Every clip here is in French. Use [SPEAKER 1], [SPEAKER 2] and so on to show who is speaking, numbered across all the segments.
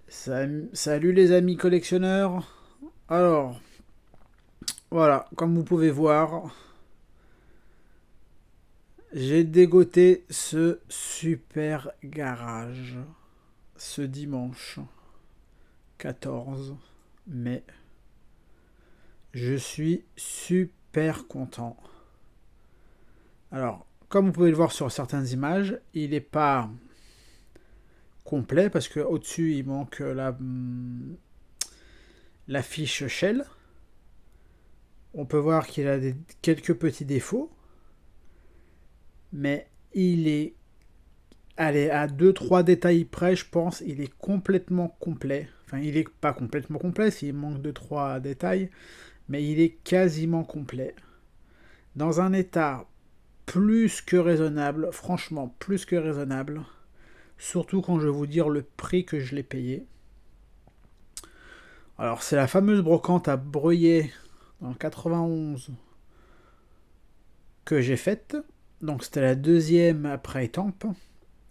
[SPEAKER 1] Salut les amis collectionneurs. Alors, voilà, comme vous pouvez voir, j'ai dégoté ce super garage ce dimanche 14 mai. Je suis super content. Alors, comme vous pouvez le voir sur certaines images, il n'est pas complet parce que au-dessus il manque la fiche Shell. On peut voir qu'il a quelques petits défauts, mais il est, allez, à deux trois détails près, je pense, il est complètement complet. Enfin, il est pas complètement complet, s'il manque deux trois détails, mais il est quasiment complet. Dans un état plus que raisonnable, franchement, plus que raisonnable. Surtout quand je vais vous dire le prix que je l'ai payé. Alors, c'est la fameuse brocante à Breuillet en 91 que j'ai faite. Donc, c'était la deuxième après Étampes.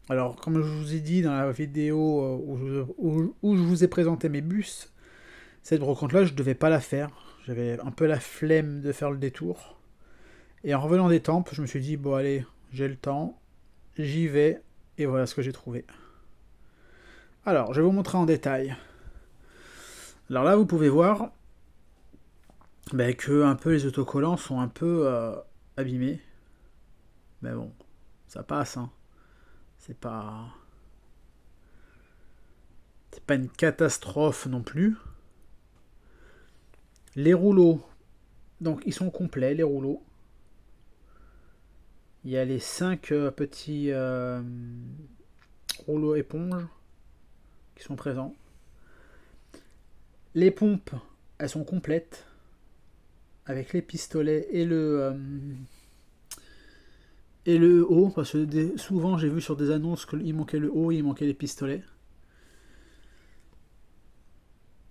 [SPEAKER 1] Alors, comme je vous ai dit dans la vidéo où je vous ai présenté mes bus, cette brocante-là, je ne devais pas la faire. J'avais un peu la flemme de faire le détour. Et en revenant d'Étampes, je me suis dit, bon allez, j'ai le temps, j'y vais, et voilà ce que j'ai trouvé. Alors, je vais vous montrer en détail. Alors là, vous pouvez voir que un peu les autocollants sont un peu abîmés. Mais bon, ça passe, hein. C'est pas... C'est pas une catastrophe non plus. Les rouleaux, donc ils sont complets, les rouleaux. Il y a les 5 petits rouleaux éponges qui sont présents. Les pompes, elles sont complètes avec les pistolets et le haut, parce que souvent j'ai vu sur des annonces qu'il manquait le haut, il manquait les pistolets.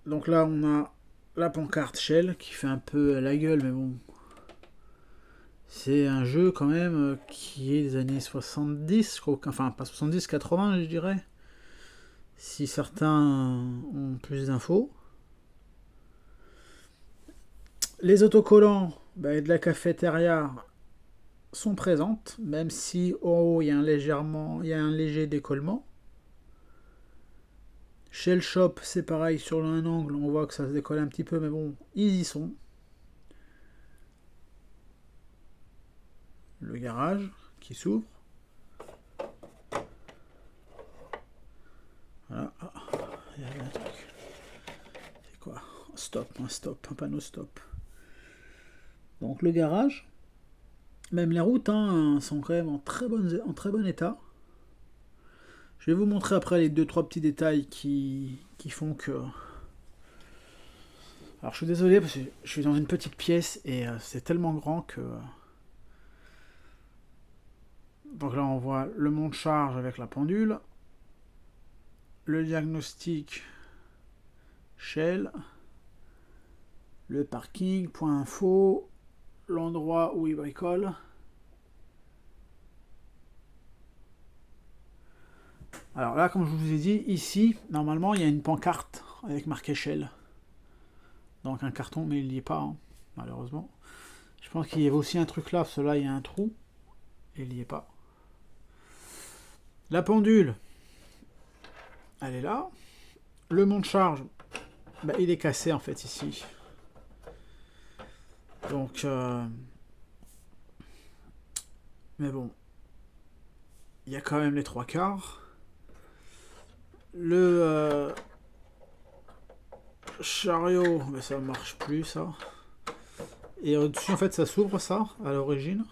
[SPEAKER 1] Donc là on a la pancarte Shell qui fait un peu la gueule, mais bon, c'est un jeu quand même qui est des années 70, je crois, enfin pas 70, 80 je dirais, si certains ont plus d'infos. Les autocollants de la cafétéria sont présentes, même si en haut il y a un léger décollement. Chez le shop, c'est pareil, sur un angle, on voit que ça se décolle un petit peu, mais bon, ils y sont. Le garage qui s'ouvre. Voilà. Ah, il y avait un truc. C'est quoi? Stop, un panneau stop. Donc le garage. Même les routes sont quand même en très bon état. Je vais vous montrer après les 2-3 petits détails qui font que... Alors je suis désolé parce que je suis dans une petite pièce et c'est tellement grand que... Donc là on voit le monte-charge avec la pendule. Le diagnostic Shell. Le parking, point info. L'endroit où il bricole. Alors là, comme je vous ai dit, ici, normalement, il y a une pancarte avec marqué Shell. Donc un carton, mais il n'y est pas, hein, malheureusement. Je pense qu'il y avait aussi un truc là, parce que là, il y a un trou. Et il n'y est pas. La pendule, elle est là. Le monte-charge, il est cassé en fait ici. Donc, mais bon, il y a quand même les trois quarts. Le chariot, ça marche plus ça. Et au-dessus, en fait, ça s'ouvre ça à l'origine.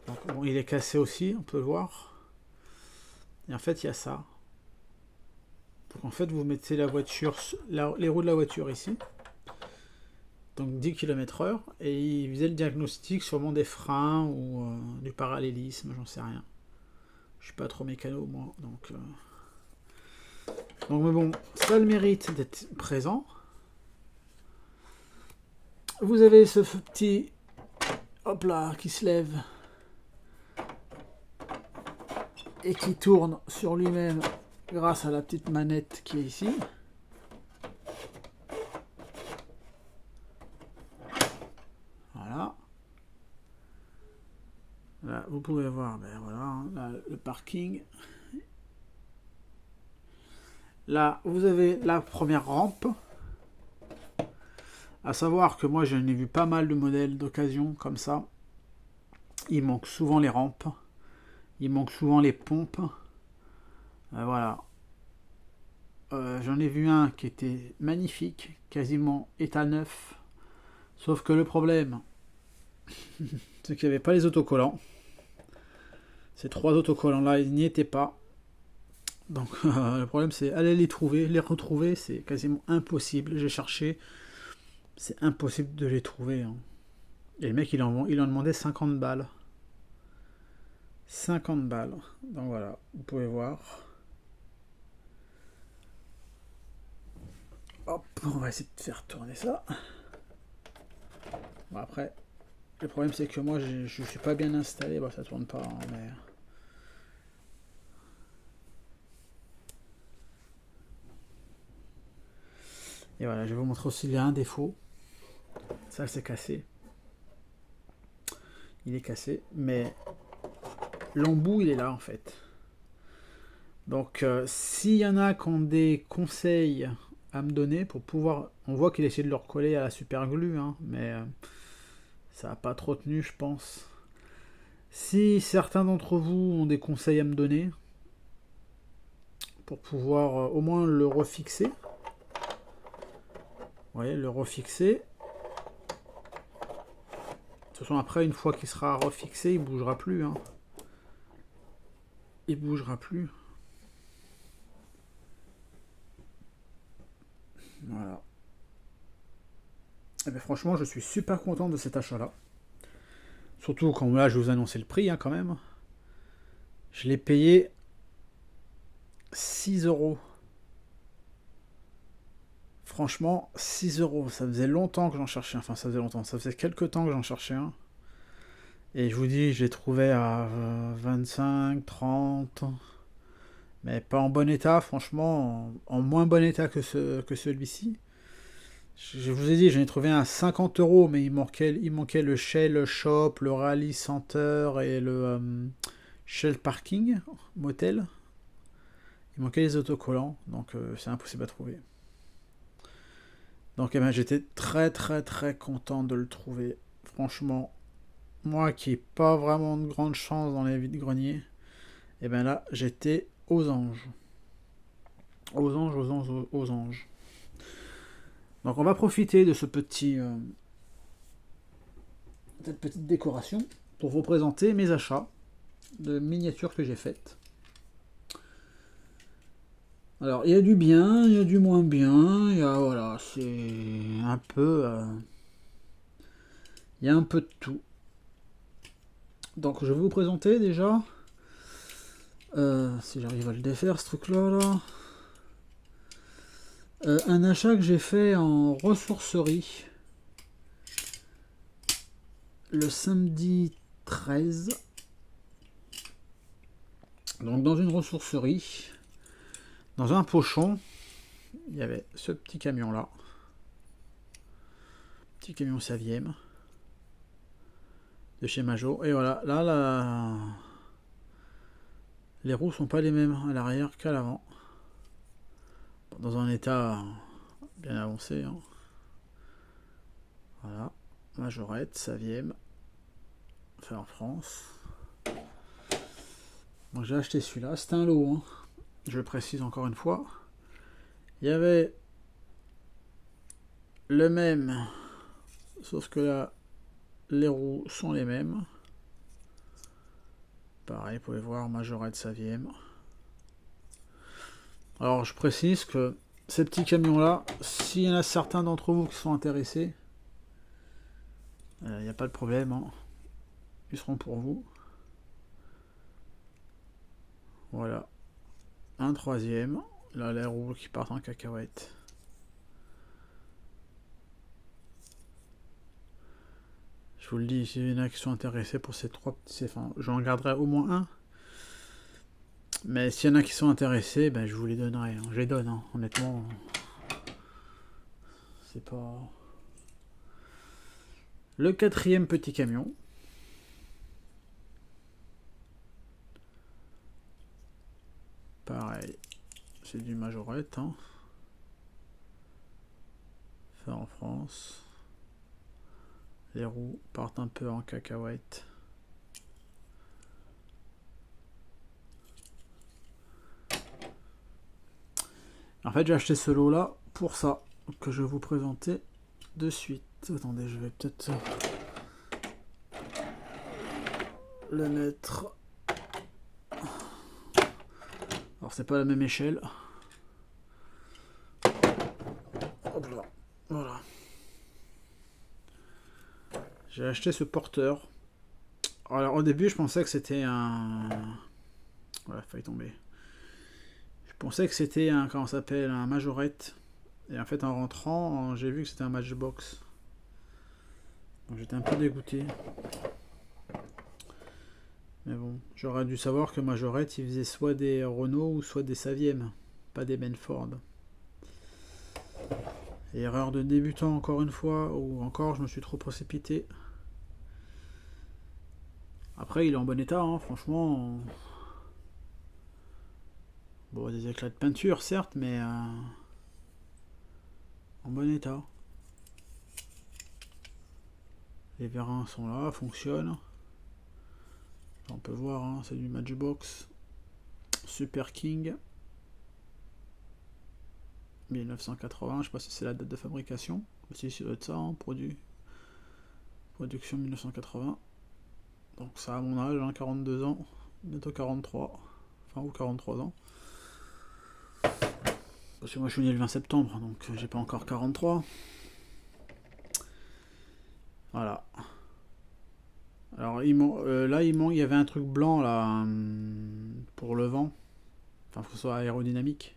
[SPEAKER 1] Donc, bon, il est cassé aussi, on peut le voir. Et en fait, il y a ça. Donc, en fait, vous mettez la voiture, les roues de la voiture ici. Donc 10 km/h. Et il faisait le diagnostic sûrement des freins ou du parallélisme, j'en sais rien. Je suis pas trop mécano, moi. Donc mais bon, ça a le mérite d'être présent. Vous avez ce petit... Hop là, qui se lève. Et qui tourne sur lui-même grâce à la petite manette qui est ici. Voilà. Là, vous pouvez voir, ben voilà, hein, là, le parking. Là, vous avez la première rampe. À savoir que moi, j'en ai vu pas mal de modèles d'occasion comme ça. Il manque souvent les rampes. Il manque souvent les pompes. Voilà. J'en ai vu un qui était magnifique, quasiment état neuf. Sauf que le problème, c'est qu'il n'y avait pas les autocollants. Ces 3 autocollants-là, ils n'y étaient pas. Donc le problème, c'est aller les trouver. Les retrouver, c'est quasiment impossible. J'ai cherché. C'est impossible de les trouver. Hein. Et le mec, il en demandait 50 balles. 50 balles. Donc voilà, vous pouvez voir. Hop, on va essayer de faire tourner ça. Bon, après, le problème c'est que moi je suis pas bien installé. Bon, ça tourne pas, hein, mais... Et voilà, je vais vous montrer aussi, il y a un défaut. Ça, c'est cassé. Il est cassé, mais l'embout, il est là en fait. Donc, s'il y en a qui ont des conseils à me donner pour pouvoir... On voit qu'il essaie de le recoller à la super glue, hein, mais ça n'a pas trop tenu, je pense. Si certains d'entre vous ont des conseils à me donner pour pouvoir au moins le refixer, vous voyez, le refixer. De toute façon, après, une fois qu'il sera refixé, il bougera plus. Hein. Il bougera plus. Voilà. Et bien, franchement, je suis super content de cet achat-là. Surtout quand là, je vous annonçais le prix, hein, quand même. Je l'ai payé 6 euros. Franchement, 6 euros. Ça faisait longtemps que j'en cherchais. Enfin, ça faisait longtemps. Ça faisait quelques temps que j'en cherchais un. Et je vous dis, je l'ai trouvé à 25, 30. Mais pas en bon état, franchement. En moins bon état que celui-ci. Je vous ai dit, j'en ai trouvé un à 50 euros, mais il manquait le Shell Shop, le Rally Center et le Shell Parking Motel. Il manquait les autocollants, donc c'est impossible à trouver. Donc eh ben, j'étais très très très content de le trouver. Franchement, moi qui n'ai pas vraiment de grande chance dans les vides-greniers, et bien là, j'étais aux anges. Aux anges, aux anges, aux anges. Donc on va profiter de cette petite décoration pour vous présenter mes achats de miniatures que j'ai faites. Alors il y a du bien, il y a du moins bien, il y a voilà, c'est un peu... il y a un peu de tout. Donc je vais vous présenter déjà, si j'arrive à le défaire ce truc là, un achat que j'ai fait en ressourcerie le samedi 13. Donc dans une ressourcerie, dans un pochon, il y avait ce petit camion là. Petit camion Saviem de chez Majo. Et voilà, là, les roues sont pas les mêmes à l'arrière qu'à l'avant. Dans un état bien avancé. Hein. Voilà, Majorette, Saviem, fait en France. Donc j'ai acheté celui-là, c'était un lot. Hein. Je le précise encore une fois. Il y avait le même, sauf que là, les roues sont les mêmes. Pareil, vous pouvez voir, Majorette Saviem. Alors je précise que ces petits camions là, s'il y en a certains d'entre vous qui sont intéressés, il n'y a pas de problème, hein. Ils seront pour vous. Voilà. Un troisième. Là, les roues qui partent en cacahuète. Je vous le dis, s'il y en a qui sont intéressés pour ces trois petits... Enfin, j'en garderai au moins un. Mais s'il y en a qui sont intéressés, ben, je vous les donnerai. Hein. Je les donne, hein. Honnêtement. C'est pas... Le 4e petit camion. Pareil. C'est du majorette. Hein. Fait en France. Les roues partent un peu en cacahuète. En fait, j'ai acheté ce lot là pour ça, que je vais vous présenter de suite. Attendez, je vais peut-être le mettre. Alors, c'est pas la même échelle. Hop là. Voilà. J'ai acheté ce porteur. Alors, au début, je pensais que c'était un. Voilà, failli tomber. Je pensais que c'était un. Comment ça s'appelle? Un majorette. Et en fait, en rentrant, j'ai vu que c'était un Matchbox. Donc, j'étais un peu dégoûté. Mais bon, j'aurais dû savoir que Majorette, il faisait soit des Renault ou soit des Saviem, pas des Benford. Et erreur de débutant encore une fois, ou encore je me suis trop précipité. Après, il est en bon état, hein, franchement. Bon, des éclats de peinture, certes, mais en bon état. Les vérins sont là, fonctionnent. On peut voir, hein, c'est du Matchbox. Super King. 1980, je sais pas si c'est la date de fabrication. Si, ça doit être ça, hein, production 1980. Donc ça a mon âge, hein, 42 ans, bientôt 43. Enfin, ou 43 ans. Parce que moi je suis né le 20 septembre, donc j'ai pas encore 43. Voilà. Alors là, il y avait un truc blanc là pour le vent. Enfin, faut que ce soit aérodynamique.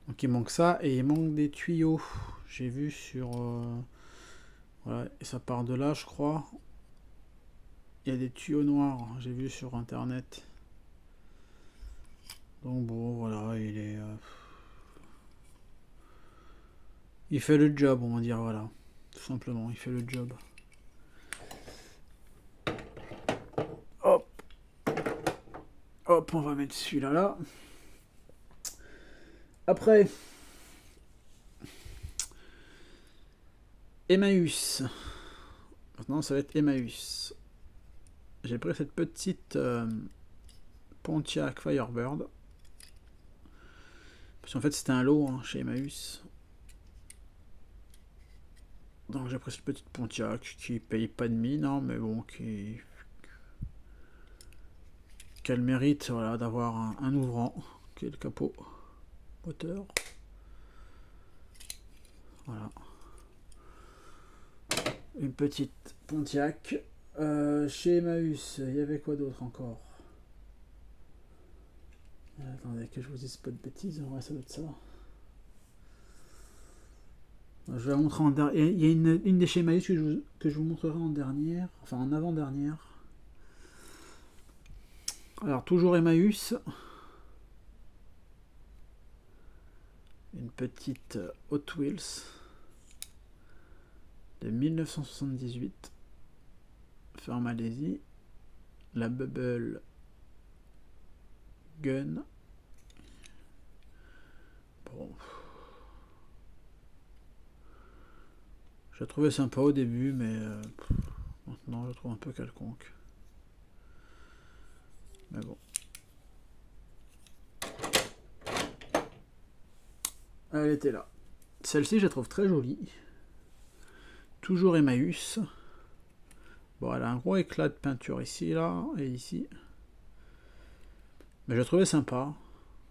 [SPEAKER 1] Donc il manque ça et il manque des tuyaux. J'ai vu sur... voilà, et ça part de là, je crois. Il y a des tuyaux noirs, j'ai vu sur internet. Donc bon, voilà, il est... il fait le job, on va dire, voilà. Tout simplement, il fait le job. Hop. Hop, on va mettre celui-là là. Après... Emmaüs. Maintenant, ça va être Emmaüs. J'ai pris cette petite Pontiac Firebird. Parce qu'en fait, c'était un lot hein, chez Emmaüs. Donc j'ai pris cette petite Pontiac qui paye pas de mine, hein, mais bon, qui a le mérite voilà, d'avoir un ouvrant, qui est le capot moteur. Voilà. Une petite Pontiac. Chez Emmaüs, il y avait quoi d'autre encore? Attendez que je vous dise pas de bêtises, ouais ça doit être ça. Je vais la montrer en dernière. Il y a une des chez Emmaüs que je vous montrerai en dernière, enfin en avant-dernière. Alors toujours Emmaüs. Une petite Hot Wheels de 1978. Fait en Malaisie. La Bubble Gun. Bon. Je la trouvais sympa au début, mais maintenant je la trouve un peu quelconque. Mais bon. Elle était là. Celle-ci, je la trouve très jolie. Toujours Emmaüs. Bon, elle a un gros éclat de peinture ici, là, et ici. Mais je la trouvais sympa.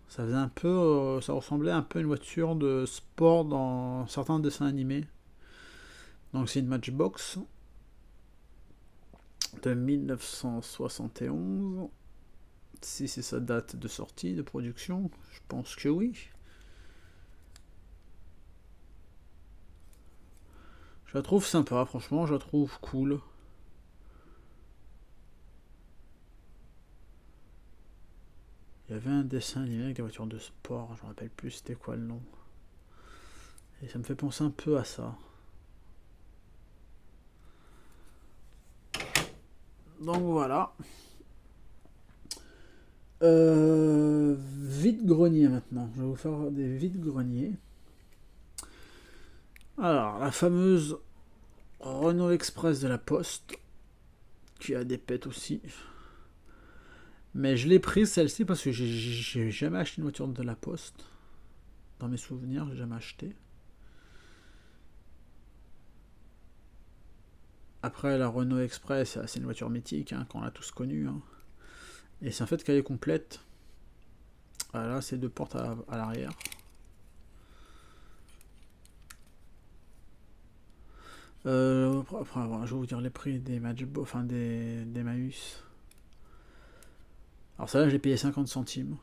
[SPEAKER 1] Ça faisait un peu... ça ressemblait un peu à une voiture de sport dans certains dessins animés. Donc c'est une Matchbox de 1971. Si c'est sa date de sortie, de production, je pense que oui. Je la trouve sympa, franchement, je la trouve cool. Il y avait un dessin animé avec des voitures de sport, je me rappelle plus c'était quoi le nom. Et ça me fait penser un peu à ça. Donc voilà. Vide-grenier maintenant. Je vais vous faire des vide-greniers. Alors, la fameuse Renault Express de la Poste, qui a des pètes aussi. Mais je l'ai prise celle-ci parce que j'ai jamais acheté une voiture de la Poste. Dans mes souvenirs, j'ai jamais acheté. Après, la Renault Express, c'est une voiture mythique, hein, qu'on a tous connue. Hein. Et c'est en fait qu'elle est complète. Voilà, c'est 2 portes à l'arrière. Après, je vais vous dire les prix des Matchbox, enfin des Maüs. Alors celle-là, je l'ai payé 50 centimes.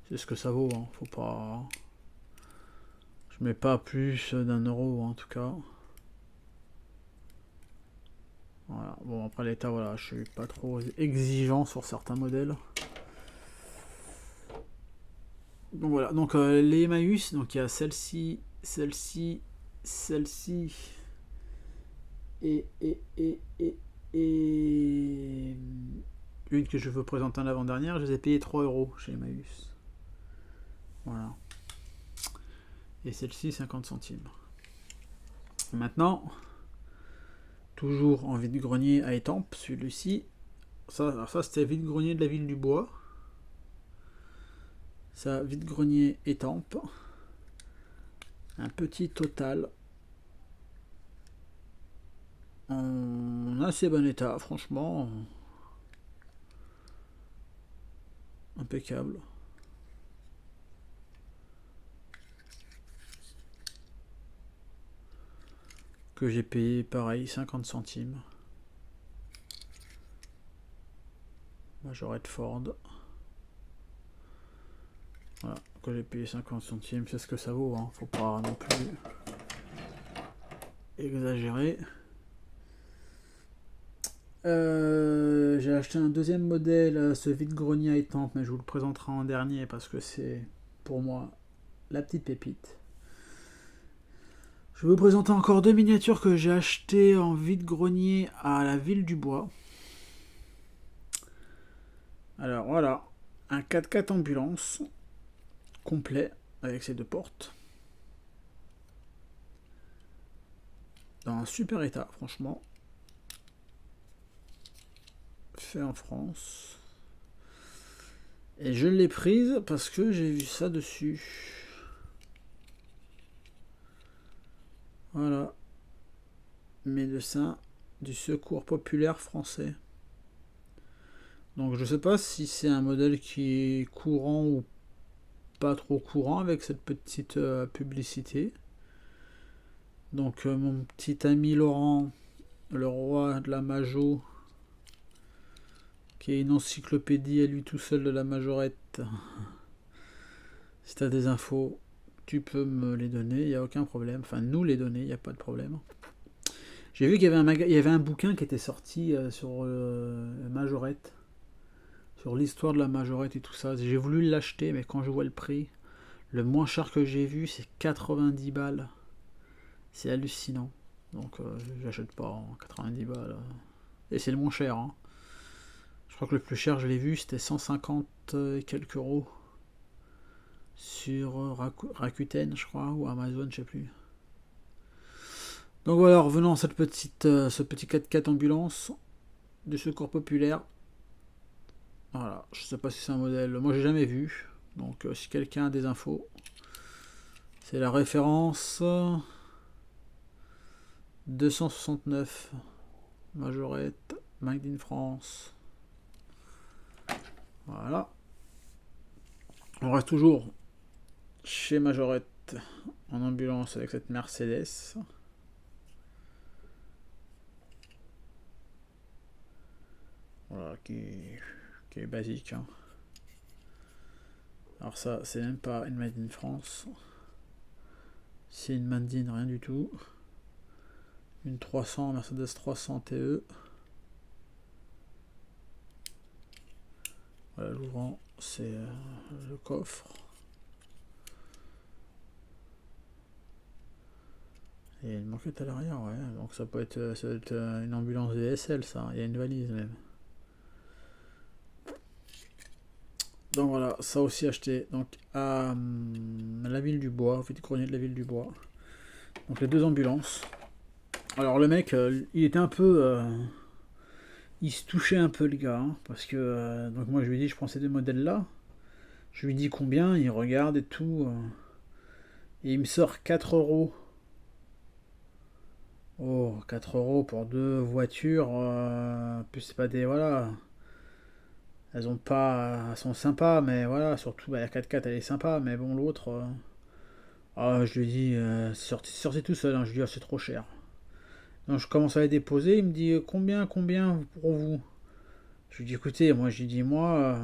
[SPEAKER 1] C'est ce que ça vaut, hein. Faut pas... Je mets pas plus d'1 euro, en tout cas. Voilà. Bon, après l'état, voilà, je suis pas trop exigeant sur certains modèles. Donc voilà, donc les Emmaüs, donc il y a celle-ci, celle-ci, celle-ci et une que je veux présenter en avant-dernière, je les ai payé 3 euros chez Emmaüs. Voilà. Et celle-ci 50 centimes. Maintenant, toujours en vide-grenier à Étampes, celui-ci. Ça c'était vide-grenier de la ville du Bois. Ça, vide-grenier Étampes. Un petit total. En assez bon état, franchement. Impeccable. Que j'ai payé pareil 50 centimes. Majorette Ford. Voilà, que j'ai payé 50 centimes, c'est ce que ça vaut, hein. Faut pas non plus exagérer. J'ai acheté un deuxième modèle, ce vide-grenier à Étampes, mais je vous le présenterai en dernier parce que c'est pour moi la petite pépite. Je vais vous présenter encore 2 miniatures que j'ai achetées en vide-grenier à la ville du Bois. Alors voilà, un 4x4 ambulance complet avec ses 2 portes. Dans un super état, franchement. Fait en France. Et je l'ai prise parce que j'ai vu ça dessus. Voilà. Médecin du Secours populaire français. Donc je sais pas si c'est un modèle qui est courant ou pas trop courant avec cette petite publicité. Donc mon petit ami Laurent, le roi de la Majo, qui est une encyclopédie à lui tout seul de la majorette. Si tu as des infos, tu peux me les donner, il n'y a aucun problème. Enfin, nous les donner, il n'y a pas de problème. J'ai vu qu'il y avait un bouquin qui était sorti sur Majorette, sur l'histoire de la Majorette et tout ça. J'ai voulu l'acheter, mais quand je vois le prix, le moins cher que j'ai vu, c'est 90 balles. C'est hallucinant. Donc, j'achète pas, hein, 90 balles. Et c'est le moins cher. Hein. Je crois que le plus cher, je l'ai vu, c'était 150 et quelques euros. Sur Rakuten, je crois, ou Amazon, je sais plus. Donc voilà, revenons à ce petit 4x4 ambulance du Secours populaire. Voilà, je sais pas si c'est un modèle, moi j'ai jamais vu. Donc si quelqu'un a des infos, c'est la référence 269 Majorette, Made in France. Voilà. On reste toujours chez Majorette en ambulance avec cette Mercedes. Voilà, qui est basique. Hein. Alors ça, c'est même pas une Made in France. C'est une Made in rien du tout. Une 300, Mercedes 300 TE. Voilà, l'ouvrant, c'est le coffre. Il y a une banquette à l'arrière, ouais. Donc ça peut être une ambulance DSL, ça. Il y a une valise même. Donc voilà, ça aussi acheté. Donc à la ville du bois, vide-grenier de la ville du bois. Donc les 2 ambulances. Alors le mec, il était un peu... il se touchait un peu le gars. Hein, parce que... donc moi je lui ai dit, je prends ces 2 modèles-là. Je lui dis combien, il regarde et tout. Et il me sort 4 euros. Oh, 4 euros pour 2 voitures. Plus c'est pas des... Voilà. Elles ont pas... Elles sont sympas, mais voilà. Surtout bah, la 4x4 elle est sympa. Mais bon, l'autre... Ah, je lui dis, sortez tout seul. Hein, je lui dis, ah, c'est trop cher. Donc je commence à les déposer. Il me dit, combien pour vous? Je lui dis, écoutez, moi, je lui dis, moi...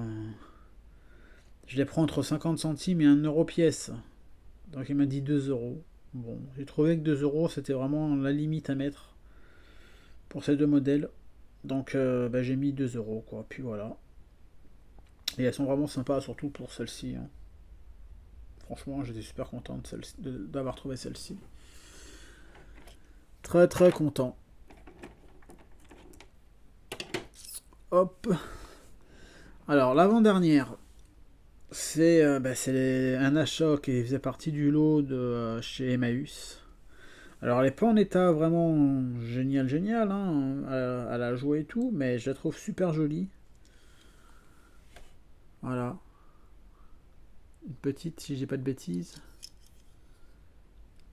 [SPEAKER 1] je les prends entre 50 centimes et 1 euro pièce. Donc il m'a dit 2 euros. Bon, j'ai trouvé que 2 euros, c'était vraiment la limite à mettre pour ces 2 modèles. Donc bah, j'ai mis 2 euros, quoi. Puis voilà. Et elles sont vraiment sympas, surtout pour celle-ci. Hein. Franchement, j'étais super content d'avoir trouvé celle-ci. Très très content. Hop. Alors, l'avant-dernière, c'est un achat qui faisait partie du lot de chez Emmaüs. Alors, elle n'est pas en état vraiment génial, hein, à la jouer et tout, mais je la trouve super jolie. Voilà. Une petite, si j'ai pas de bêtises.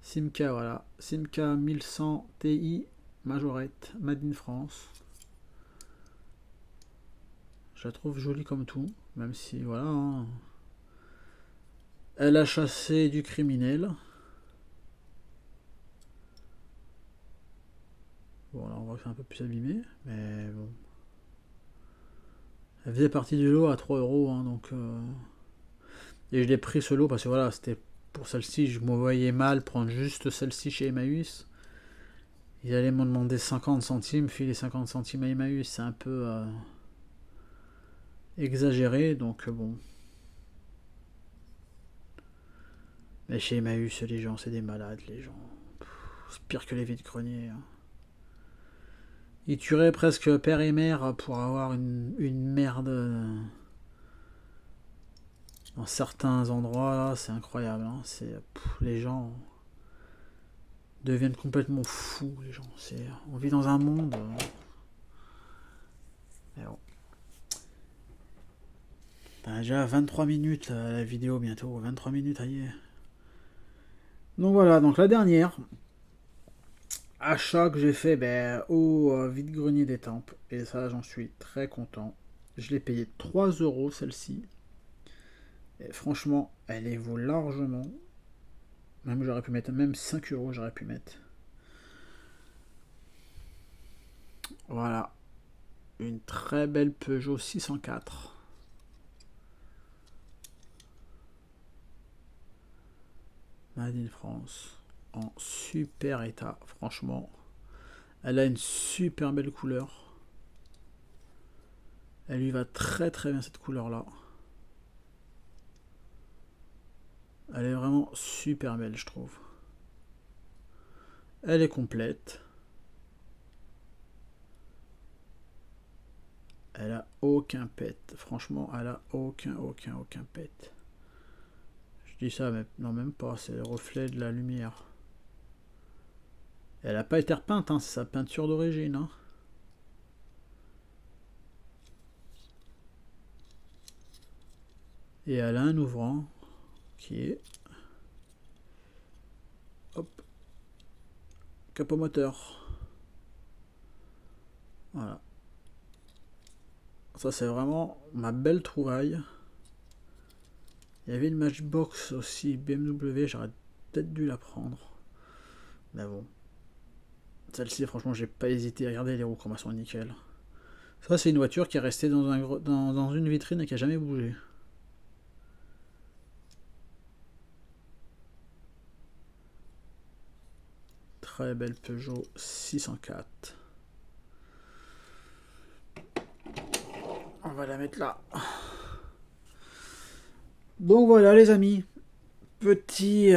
[SPEAKER 1] Simca, voilà. Simca 1100 Ti Majorette, Made in France. Je la trouve jolie comme tout, même si, voilà. Hein. Elle a chassé du criminel. Bon, là, on voit que c'est un peu plus abîmé, mais bon. Elle faisait partie du lot à 3 euros, hein, donc... Et je l'ai pris ce lot parce que, voilà, c'était pour celle-ci, je me voyais mal prendre juste celle-ci chez Emmaüs. Ils allaient me demander 50 centimes, filer 50 centimes à Emmaüs, c'est un peu... exagéré, donc bon. Mais chez Emmaüs, les gens, c'est des malades, les gens. C'est pire que les vides-greniers. Hein. Ils tueraient presque père et mère pour avoir une merde dans certains endroits, là, c'est incroyable. Hein. Les gens deviennent complètement fous, les gens. On vit dans un monde... Mais bon. Déjà 23 minutes la vidéo bientôt, 23 minutes, aïe. Donc voilà, donc la dernière achat que j'ai fait au vide-grenier des Tempes, et ça j'en suis très content. Je l'ai payé 3 euros celle-ci. Et franchement, elle les vaut largement. Même j'aurais pu mettre, même 5 euros j'aurais pu mettre. Voilà. Une très belle Peugeot 604. Made in France. En super état, franchement. Elle a une super belle couleur. Elle lui va très très bien cette couleur là. Elle est vraiment super belle, je trouve. Elle est complète. Elle a aucun pet. Franchement, elle a aucun pet. Je dis ça, mais non, même pas. C'est le reflet de la lumière. Elle n'a pas été repeinte, hein, c'est sa peinture d'origine. Hein. Et elle a un ouvrant qui est... Hop. Capot moteur. Voilà. Ça, c'est vraiment ma belle trouvaille. Il y avait une Matchbox aussi BMW, j'aurais peut-être dû la prendre. Mais bon. Celle-ci, franchement, j'ai pas hésité. Regardez les roues, comment elles sont nickel. Ça, c'est une voiture qui est restée dans une vitrine et qui a jamais bougé. Très belle Peugeot 604. On va la mettre là. Donc voilà les amis, petit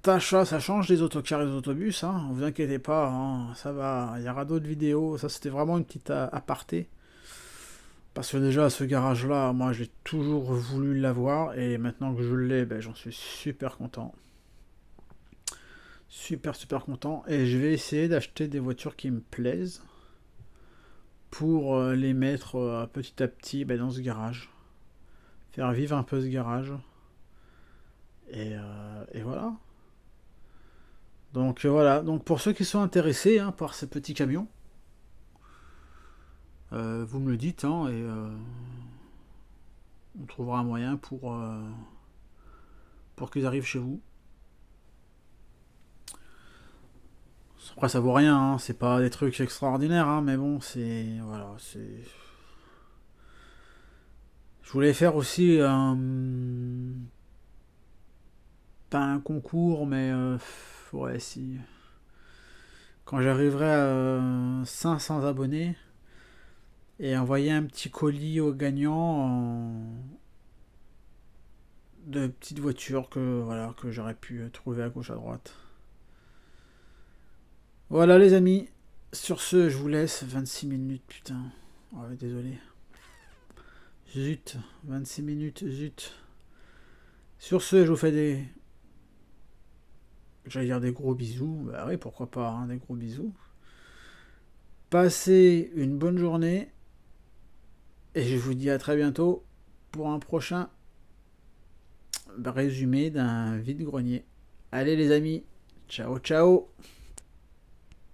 [SPEAKER 1] achat, ça change des autocars et des autobus, hein. Vous inquiétez pas, hein, ça va, il y aura d'autres vidéos, ça c'était vraiment une petite aparté. Parce que déjà ce garage là, moi j'ai toujours voulu l'avoir et maintenant que je l'ai, ben, j'en suis super content. Super content et je vais essayer d'acheter des voitures qui me plaisent pour les mettre petit à petit ben, dans ce garage. Faire vivre un peu ce garage. Et voilà. Donc voilà, donc pour ceux qui sont intéressés hein, par ces petits camions, vous me le dites hein, et on trouvera un moyen pour qu'ils arrivent chez vous. Après ça vaut rien, hein, c'est pas des trucs extraordinaires, hein, mais bon c'est voilà, c'est. Je voulais faire aussi pas un concours, mais ouais si quand j'arriverai à 500 abonnés et envoyer un petit colis aux gagnants de petites voitures que voilà que j'aurais pu trouver à gauche à droite. Voilà les amis. Sur ce, je vous laisse 26 minutes putain. Ouais, désolé. Zut, 26 minutes, zut. Sur ce, je vous fais des j'allais dire des gros bisous. Bah oui, pourquoi pas hein, des gros bisous. Passez une bonne journée et je vous dis à très bientôt pour un prochain résumé d'un vide-grenier. Allez les amis, ciao ciao.